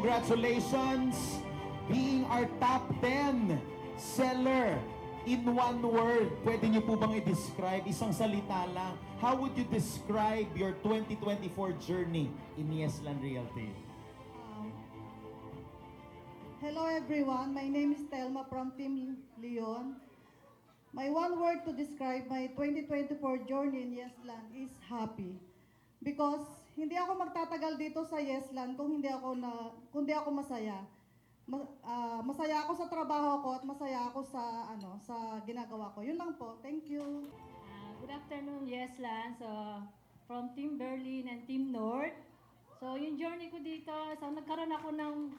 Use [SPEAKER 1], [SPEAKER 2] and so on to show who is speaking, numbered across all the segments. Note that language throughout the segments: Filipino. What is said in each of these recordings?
[SPEAKER 1] Congratulations! Being our top 10 seller in one word. Pwede niyo po bang i-describe, isang salita lang, how would you describe your 2024 journey in Yesland Realty?
[SPEAKER 2] Hello everyone, my name is Telma from Team Leon. My one word to describe my 2024 journey in Yesland is happy. Because hindi ako magtatagal dito sa Yesland kung kundi ako masaya. Masaya ako sa trabaho ko at masaya ako sa ginagawa ko. Yun lang po. Thank you.
[SPEAKER 3] Good afternoon, Yesland. So, from Team Berlin and Team North. So, yung journey ko dito, nagkaroon ako ng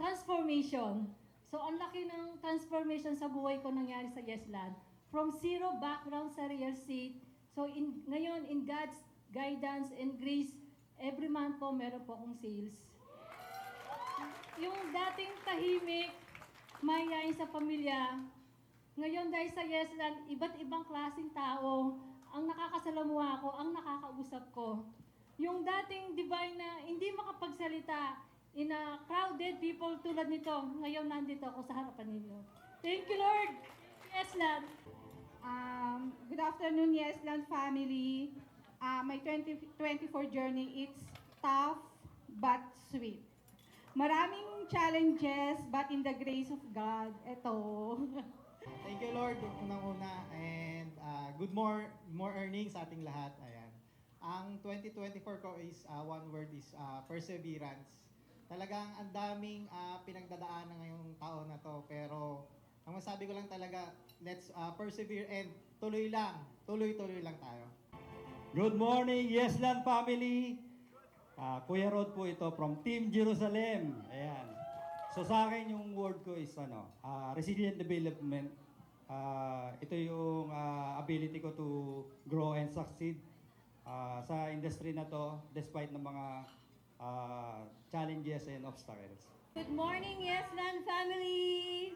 [SPEAKER 3] transformation. So, ang laki ng transformation sa buhay ko nangyari sa Yesland. From zero background sa real estate. So, ngayon, in God's guidance and grace, every month po, meron po akong sales. Yung dating tahimik, mayayain sa pamilya, ngayon dahil sa Yesland, iba't ibang klaseng tao ang nakakasalamuha ko, ang nakakausap ko. Yung dating divine na hindi makapagsalita in a crowded people tulad nito, ngayon nandito ako sa harapan ninyo. Thank you, Lord! Yesland!
[SPEAKER 4] Good afternoon, Yesland family. My 2024 journey, it's tough but sweet. Maraming challenges, but in the grace of God, ito.
[SPEAKER 5] Thank you, Lord, unang-una, and more earnings sa ating lahat. Ayan. Ang 2024 ko is, one word is perseverance. Talagang ang daming pinagdadaanan ngayong taon na to, pero ang masabi ko lang talaga, let's persevere and tuloy lang tayo.
[SPEAKER 6] Good morning, Yesland family! Kuya Rod po ito from Team Jerusalem. Ayan. So sa akin yung word ko is resilient development. Ito yung ability ko to grow and succeed sa industry na to despite ng mga challenges and obstacles.
[SPEAKER 7] Good morning, Yesland family!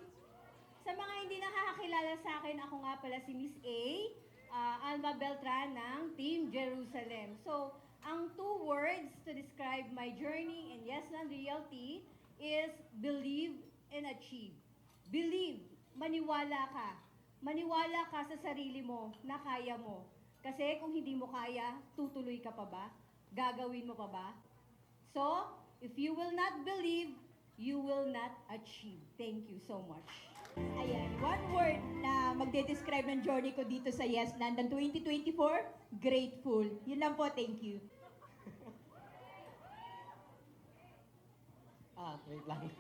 [SPEAKER 7] Sa mga hindi nakakakilala sa akin, ako nga pala si Miss A, Alma Beltran ng Team Jerusalem. So, ang two words to describe my journey in Yesland Realty is believe and achieve. Believe, maniwala ka. Maniwala ka sa sarili mo na kaya mo. Kasi kung hindi mo kaya, tutuloy ka pa ba? Gagawin mo pa ba? So, if you will not believe, you will not achieve. Thank you so much.
[SPEAKER 8] Ayan, one word na magde-describe ng journey ko dito sa Yesland ng 2024, grateful. Yun lang po, thank you.
[SPEAKER 9] Wait lang.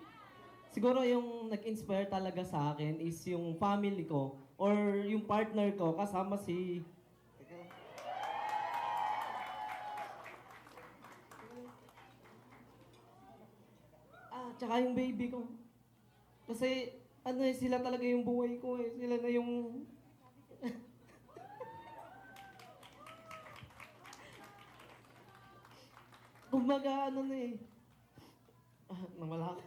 [SPEAKER 9] Siguro yung nag-inspire talaga sa akin is yung family ko or yung partner ko kasama si... Tsaka yung baby ko. Kasi sila talaga yung buhay ko eh. Sila na yung... Kumbaga nawala ako.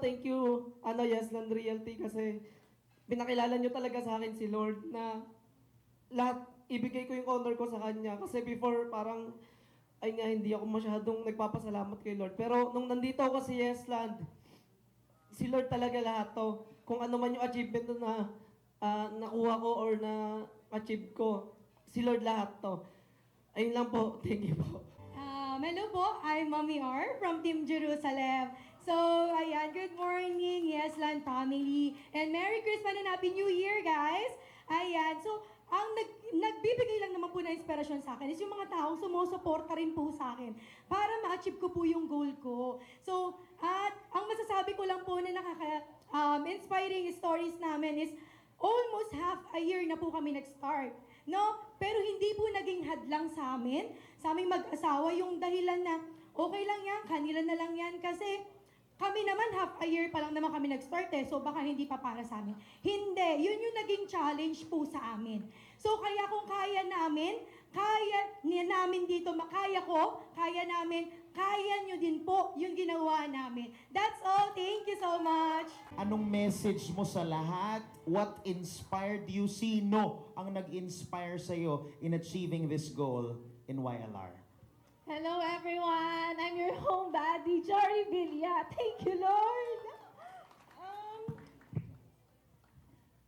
[SPEAKER 9] Thank you, Yesland Realty kasi pinakilala nyo talaga sa akin si Lord na lahat, ibigay ko yung honor ko sa Kanya. Kasi before, parang, hindi ako masyadong nagpapasalamat kay Lord. Pero nung nandito ako sa Yesland, si Lord talaga lahat to. Kung ano man yung achievement na nakuha ko or na-achieve ko, si Lord lahat to. Ayun lang po. Thank you po.
[SPEAKER 4] Hello po, I'm Mommy R from Team Jerusalem. So, ayan, good morning, Yesland family. And Merry Christmas and Happy New Year, guys. Ayan, so, ang nagbibigay lang naman po na inspirasyon sa akin is yung mga taong sumusuporta rin po sa akin para ma-achieve ko po yung goal ko. So, at ang masasabi ko lang po na inspiring stories namin is almost half a year na po kami nag-start. No? Pero hindi po naging hadlang sa aming mag-asawa yung dahilan na okay lang yan, kanila na lang yan kasi kami naman half a year pa lang naman kami nag-start so baka hindi pa para sa amin. Hindi, yun yung naging challenge po sa amin. So kaya kung kaya namin, kaya namin dito, kaya namin, kaya nyo din po yung ginawa namin. That's all. Thank you so much.
[SPEAKER 1] Anong message mo sa lahat? What inspired you? Sino ang nag-inspire sa'yo in achieving this goal in YLR?
[SPEAKER 3] Hello everyone! I'm your home baddie, Jory Villa. Thank you, Lord!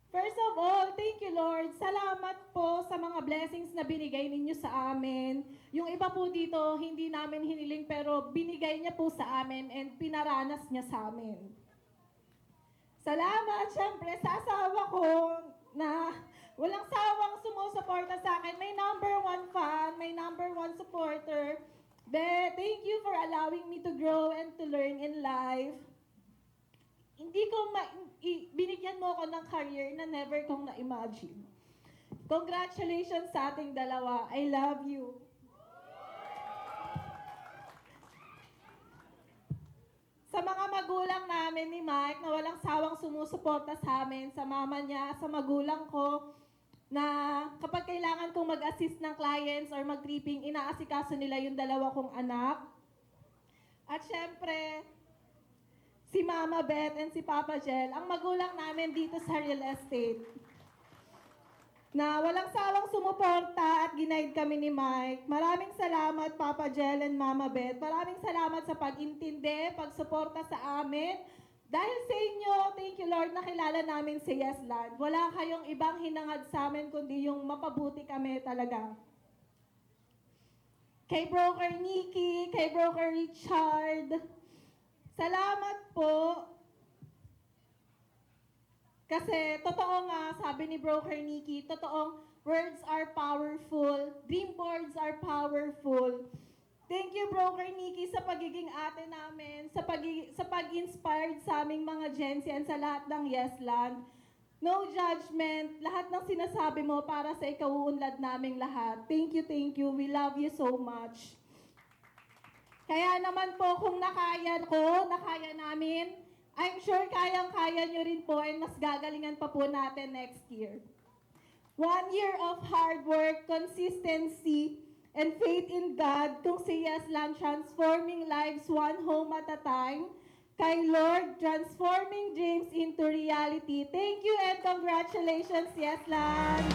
[SPEAKER 3] First of all, thank you, Lord. Salamat po sa mga blessings na binigay ninyo sa amin. Yung iba po dito, hindi namin hiniling pero binigay niya po sa amin and pinaranas niya sa amin. Salamat, syempre, sa asawa ko na walang sawang sumusuporta sa akin. May number 1 fan, may number 1 supporter. Be, thank you for allowing me to grow and to learn in life. Hindi ko binigyan mo ako ng career na never kong na-imagine. Congratulations sa ating dalawa. I love you. Sa mga magulang namin ni Mike na walang sawang sumusuporta sa amin, sa mama niya, sa magulang ko, na kapag kailangan kong mag-assist ng clients or mag-tripping, inaasikaso nila yung dalawa kong anak. At syempre, si Mama Beth and si Papa Jel, ang magulang namin dito sa real estate. Na walang sawang sumuporta at ginaid kami ni Mike. Maraming salamat, Papa Jel and Mama Beth. Maraming salamat sa pag-intindi, pagsuporta sa amin. Dahil sa inyo, thank you Lord, nakilala namin si Yesland. Wala kayong ibang hinangad sa amin, kundi yung mapabuti kami talaga. Kay Broker Nikki, kay Broker Richard, salamat po. Kasi totoo nga, sabi ni Broker Nikki, totoong words are powerful, dream boards are powerful. Thank you, Broker Nikki, sa pagiging ate namin, sa pag-inspired sa aming mga Gen Z and sa lahat ng Yesland. No judgment, lahat ng sinasabi mo para sa ikauunlad naming lahat. Thank you, we love you so much. Kaya naman po kung nakaya namin, I'm sure kayang-kaya nyo rin po and mas gagalingan pa po natin next year. 1 year of hard work, consistency, and faith in God kung si Yesland transforming lives one home at a time. Kay Lord, transforming dreams into reality. Thank you and congratulations, Yesland!